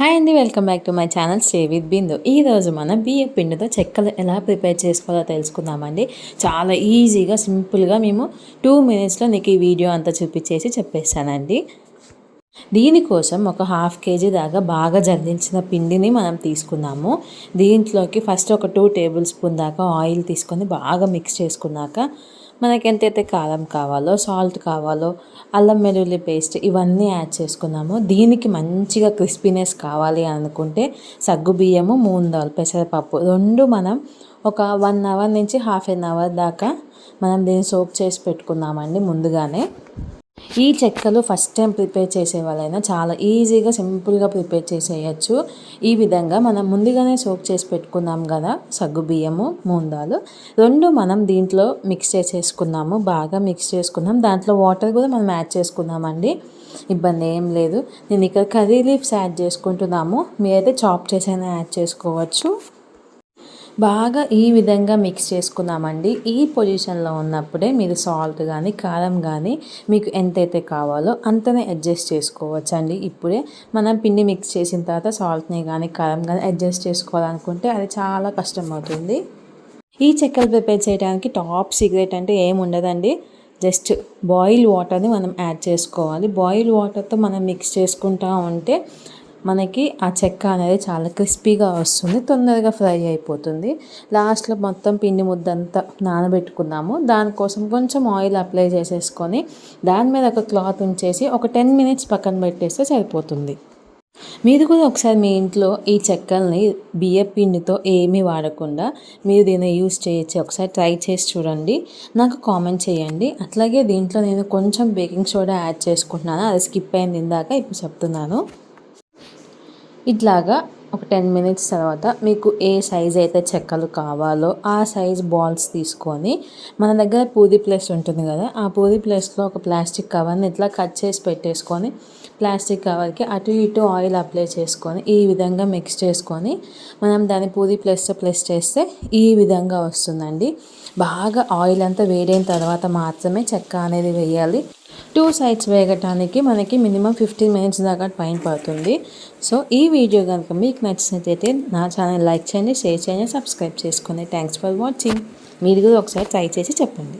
Hi అండి, welcome back to my channel stay with Bindu. ఈరోజు మనం బియ్యం పిండితో చెక్కలు ఎలా ప్రిపేర్ చేసుకోవాలో తెలుసుకుందామండి. చాలా ఈజీగా సింపుల్గా మేము 2 మినిట్స్లో నీకు ఈ వీడియో అంతా చూపించేసి చెప్పేస్తానండి. దీనికోసం ఒక 1/2 kg దాకా బాగా జల్లించిన పిండిని మనం తీసుకున్నాము. దీంట్లోకి ఫస్ట్ ఒక 2 టేబుల్ స్పూన్ దాకా ఆయిల్ తీసుకొని బాగా మిక్స్ చేసుకున్నాక మనకి ఎంతైతే కారం కావాలో, సాల్ట్ కావాలో, అల్లం వెల్లుల్లి పేస్ట్ ఇవన్నీ యాడ్ చేసుకున్నాము. దీనికి మంచిగా క్రిస్పీనెస్ కావాలి అనుకుంటే సగ్గు బియ్యము, మూంగ్ దాల్, పెసరపప్పు రెండు మనం ఒక 1 అవర్ నుంచి హాఫ్ ఎన్ అవర్ దాకా మనం దీన్ని సోక్ చేసి పెట్టుకున్నామండి ముందుగానే. ఈ చెక్కలు ఫస్ట్ టైం ప్రిపేర్ చేసే వాళ్ళైనా చాలా ఈజీగా సింపుల్గా ప్రిపేర్ చేసేయచ్చు. ఈ విధంగా మనం ముందుగానే సోక్ చేసి పెట్టుకున్నాం కదా సగ్గు బియ్యము, మూందాలు రెండు మనం దీంట్లో మిక్స్ చేసేసుకున్నాము. బాగా మిక్స్ చేసుకున్నాం. దాంట్లో వాటర్ కూడా మనం యాడ్ చేసుకున్నామండి. ఇబ్బంది ఏం లేదు. నేను ఇక్కడ కర్రీ లీవ్స్ యాడ్ చేసుకుంటున్నాము. మీరైతే చాప్ చేసైనా యాడ్ చేసుకోవచ్చు. బాగా ఈ విధంగా మిక్స్ చేసుకున్నామండి. ఈ పొజిషన్లో ఉన్నప్పుడే మీరు సాల్ట్ కానీ, కారం కానీ మీకు ఎంతైతే కావాలో అంతనే అడ్జస్ట్ చేసుకోవచ్చు అండి. ఇప్పుడే మనం పిండి మిక్స్ చేసిన తర్వాత సాల్ట్ని కానీ, కారం కానీ అడ్జస్ట్ చేసుకోవాలనుకుంటే అది చాలా కష్టం అవుతుంది. ఈ చెక్కలు ప్రిపేర్ చేయడానికి టాప్ సీక్రెట్ అంటే ఏముండదండి. జస్ట్ బాయిల్ వాటర్ని మనం యాడ్ చేసుకోవాలి. బాయిల్ వాటర్తో మనం మిక్స్ చేసుకుంటూ ఉంటే మనకి ఆ చెక్క అనేది చాలా క్రిస్పీగా వస్తుంది, తొందరగా ఫ్రై అయిపోతుంది. లాస్ట్లో మొత్తం పిండి ముద్దంతా నానబెట్టుకున్నాము. దానికోసం కొంచెం ఆయిల్ అప్లై చేసేసుకొని దాని మీద ఒక క్లాత్ ఉంచేసి ఒక 10 మినిట్స్ పక్కన పెట్టేస్తే సరిపోతుంది. మీరు కూడా ఒకసారి మీ ఇంట్లో ఈ చెక్కల్ని బియ్యం పిండితో ఏమీ వాడకుండా మీరు దీన్ని యూస్ చేయొచ్చు. ఒకసారి ట్రై చేసి చూడండి, నాకు కామెంట్ చేయండి. అట్లాగే దీంట్లో నేను కొంచెం బేకింగ్ సోడా యాడ్ చేసుకుంటున్నాను, అది స్కిప్ అయింది ఇందాక, ఇప్పుడు చెప్తున్నాను. ఇట్లాగా ఒక 10 మినిట్స్ తర్వాత మీకు ఏ సైజ్ అయితే చెక్కలు కావాలో ఆ సైజ్ బాల్స్ తీసుకొని మన దగ్గర పూరి ప్లేస్ ఉంటుంది కదా, ఆ పూరి ప్లేస్లో ఒక ప్లాస్టిక్ కవర్ని ఇట్లా కట్ చేసి పెట్టేసుకొని ప్లాస్టిక్ కవర్కి అటు ఇటు ఆయిల్ అప్లై చేసుకొని ఈ విధంగా మిక్స్ చేసుకొని మనం దాన్ని పూరి ప్లేస్తో ప్లేస్ చేస్తే ఈ విధంగా వస్తుందండి. బాగా ఆయిల్ అంతా వేడైన తర్వాత మాత్రమే చెక్క అనేది వేయాలి. 2 సైడ్స్ వేగటానికి మనకి మినిమం 15 మినిట్స్ దాకా టైం పడుతుంది. సో ఈ వీడియో కనుక మీకు నచ్చినట్లయితే నా ఛానల్ లైక్ చేయండి, షేర్ చేయండి, సబ్స్క్రైబ్ చేసుకోండి. Thanks for watching. మీరు కూడా ఒకసారి ట్రై చేసి చెప్పండి.